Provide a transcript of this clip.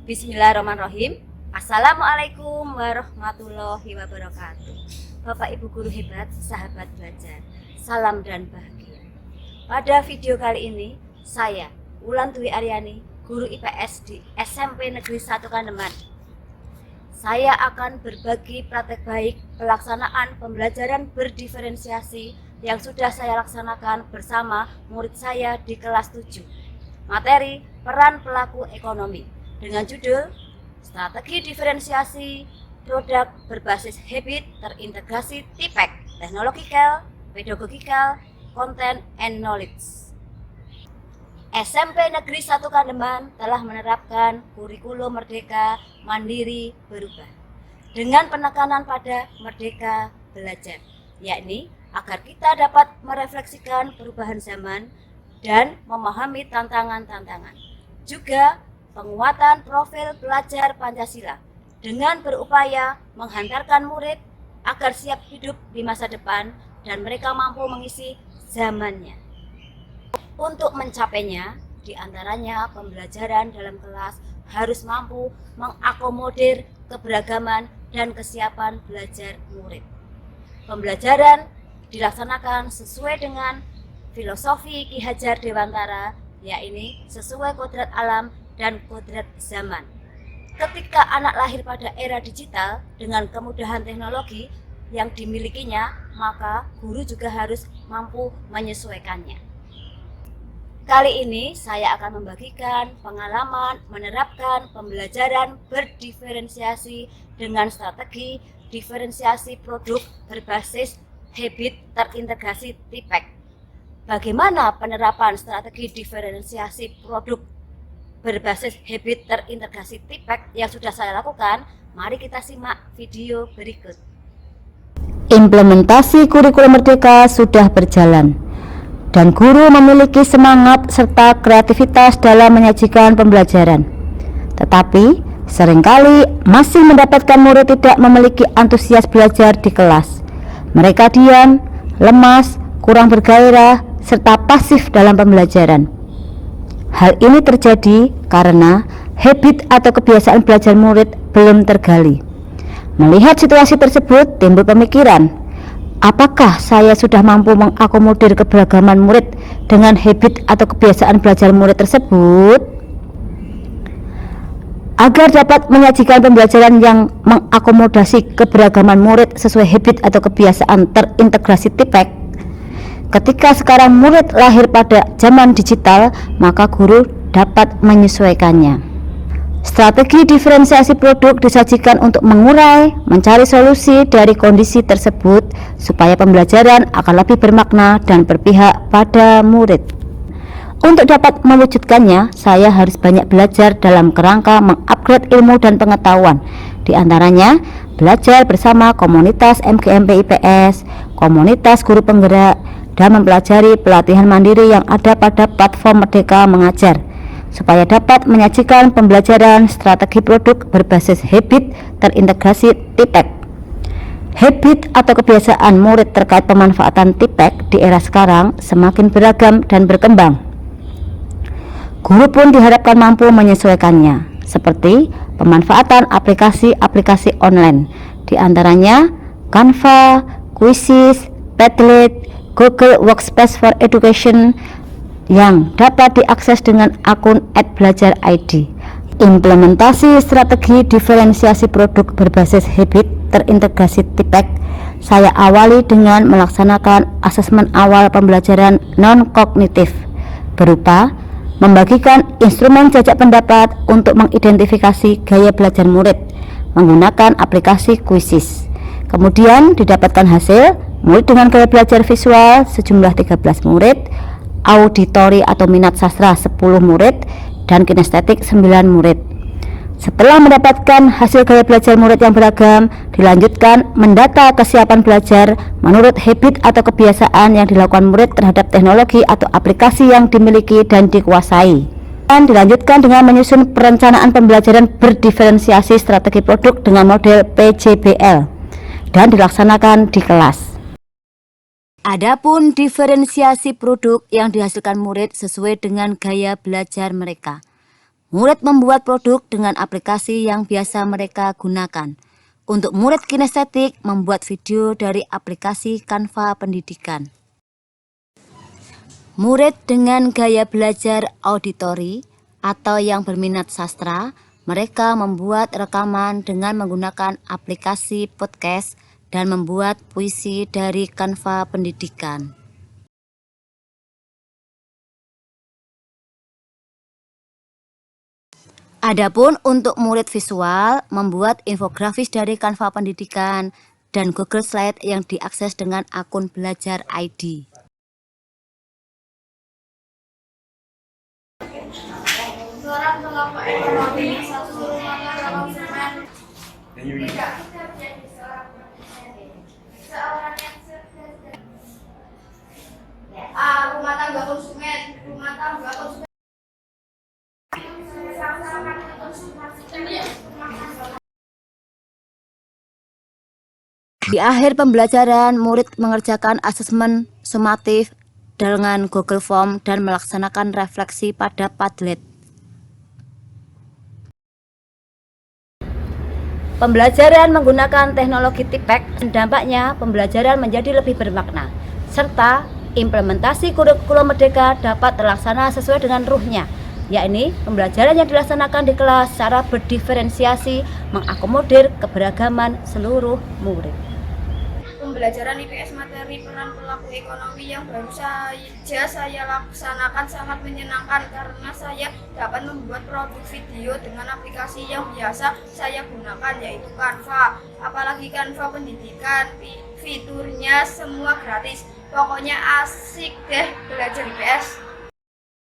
Bismillahirrahmanirrahim. Assalamualaikum warahmatullahi wabarakatuh. Bapak Ibu guru hebat, sahabat belajar, salam dan bahagia. Pada video kali ini, saya Wulan Dwi Aryani, guru IPS di SMP Negeri 1 Kandeman. Saya akan berbagi praktek baik pelaksanaan pembelajaran berdiferensiasi yang sudah saya laksanakan bersama murid saya di kelas 7. Materi peran pelaku ekonomi dengan judul Strategi Diferensiasi Produk Berbasis Habit Terintegrasi TPEC, Technological, Pedagogical, Content and Knowledge. SMP Negeri 1 Kandeman telah menerapkan kurikulum Merdeka Mandiri Berubah dengan penekanan pada Merdeka Belajar, yakni agar kita dapat merefleksikan perubahan zaman dan memahami tantangan-tantangan. Juga penguatan profil pelajar Pancasila dengan berupaya menghantarkan murid agar siap hidup di masa depan dan mereka mampu mengisi zamannya. Untuk mencapainya, diantaranya pembelajaran dalam kelas harus mampu mengakomodir keberagaman dan kesiapan belajar murid. Pembelajaran dilaksanakan sesuai dengan filosofi Ki Hajar Dewantara, yakni sesuai kodrat alam dan kodrat zaman. Ketika anak lahir pada era digital dengan kemudahan teknologi yang dimilikinya, maka guru juga harus mampu menyesuaikannya. Kali ini saya akan membagikan pengalaman menerapkan pembelajaran berdiferensiasi dengan strategi diferensiasi produk berbasis habit terintegrasi TPEC. Bagaimana penerapan strategi diferensiasi produk berbasis habit terintegrasi TPEC yang sudah saya lakukan? Mari kita simak video berikut. Implementasi kurikulum Merdeka sudah berjalan dan guru memiliki semangat serta kreativitas dalam menyajikan pembelajaran. Tetapi seringkali masih mendapatkan murid tidak memiliki antusias belajar di kelas. Mereka diam, lemas, kurang bergairah, serta pasif dalam pembelajaran. Hal ini terjadi karena habit atau kebiasaan belajar murid belum tergali. Melihat situasi tersebut, timbul pemikiran, apakah saya sudah mampu mengakomodir keberagaman murid dengan habit atau kebiasaan belajar murid tersebut? Agar dapat menyajikan pembelajaran yang mengakomodasi keberagaman murid sesuai habit atau kebiasaan terintegrasi TPEC, ketika sekarang murid lahir pada zaman digital, maka guru dapat menyesuaikannya. Strategi diferensiasi produk disajikan untuk mengurai, mencari solusi dari kondisi tersebut supaya pembelajaran akan lebih bermakna dan berpihak pada murid. Untuk dapat mewujudkannya, saya harus banyak belajar dalam kerangka mengupgrade ilmu dan pengetahuan. Di antaranya, belajar bersama komunitas MGMP IPS, komunitas guru penggerak, dan mempelajari pelatihan mandiri yang ada pada platform Merdeka Mengajar, supaya dapat menyajikan pembelajaran strategi produk berbasis habit terintegrasi TPEC. Habit atau kebiasaan murid terkait pemanfaatan TPEC di era sekarang semakin beragam dan berkembang. Guru pun diharapkan mampu menyesuaikannya, seperti pemanfaatan aplikasi-aplikasi online, di antaranya Canva, Quizzes, Padlet, Google Workspace for Education yang dapat diakses dengan akun @belajar_id. Implementasi strategi diferensiasi produk berbasis habit terintegrasi TPEC saya awali dengan melaksanakan asesmen awal pembelajaran non-kognitif berupa membagikan instrumen jajak pendapat untuk mengidentifikasi gaya belajar murid menggunakan aplikasi Quizzes. Kemudian didapatkan hasil murid dengan gaya belajar visual sejumlah 13 murid, auditori atau minat sastra 10 murid, dan kinestetik 9 murid. Setelah mendapatkan hasil gaya belajar murid yang beragam, dilanjutkan mendata kesiapan belajar menurut habit atau kebiasaan yang dilakukan murid terhadap teknologi atau aplikasi yang dimiliki dan dikuasai. Dan dilanjutkan dengan menyusun perencanaan pembelajaran berdiferensiasi strategi produk dengan model PJBL dan dilaksanakan di kelas. Adapun diferensiasi produk yang dihasilkan murid sesuai dengan gaya belajar mereka. Murid membuat produk dengan aplikasi yang biasa mereka gunakan. Untuk murid kinestetik, membuat video dari aplikasi Canva Pendidikan. Murid dengan gaya belajar auditori atau yang berminat sastra, mereka membuat rekaman dengan menggunakan aplikasi podcast dan membuat puisi dari Canva Pendidikan. Adapun untuk murid visual, membuat infografis dari Canva Pendidikan dan Google Slide yang diakses dengan akun Belajar ID. Seorang kelompok ekonomi satu rumah dalam semen. Rumah tangga konsumen, rumah tangga konsumen. Di akhir pembelajaran, murid mengerjakan asesmen sumatif dengan Google Form dan melaksanakan refleksi pada Padlet. Pembelajaran menggunakan teknologi TIPEK, dampaknya pembelajaran menjadi lebih bermakna, serta implementasi kurikulum merdeka dapat terlaksana sesuai dengan ruhnya, yakni pembelajaran yang dilaksanakan di kelas secara berdiferensiasi mengakomodir keberagaman seluruh murid. Pembelajaran IPS materi peran pelaku ekonomi yang baru saja saya laksanakan sangat menyenangkan karena saya dapat membuat produk video dengan aplikasi yang biasa saya gunakan, yaitu Canva. Apalagi Canva Pendidikan, fiturnya semua gratis. Pokoknya asik deh belajar IPS.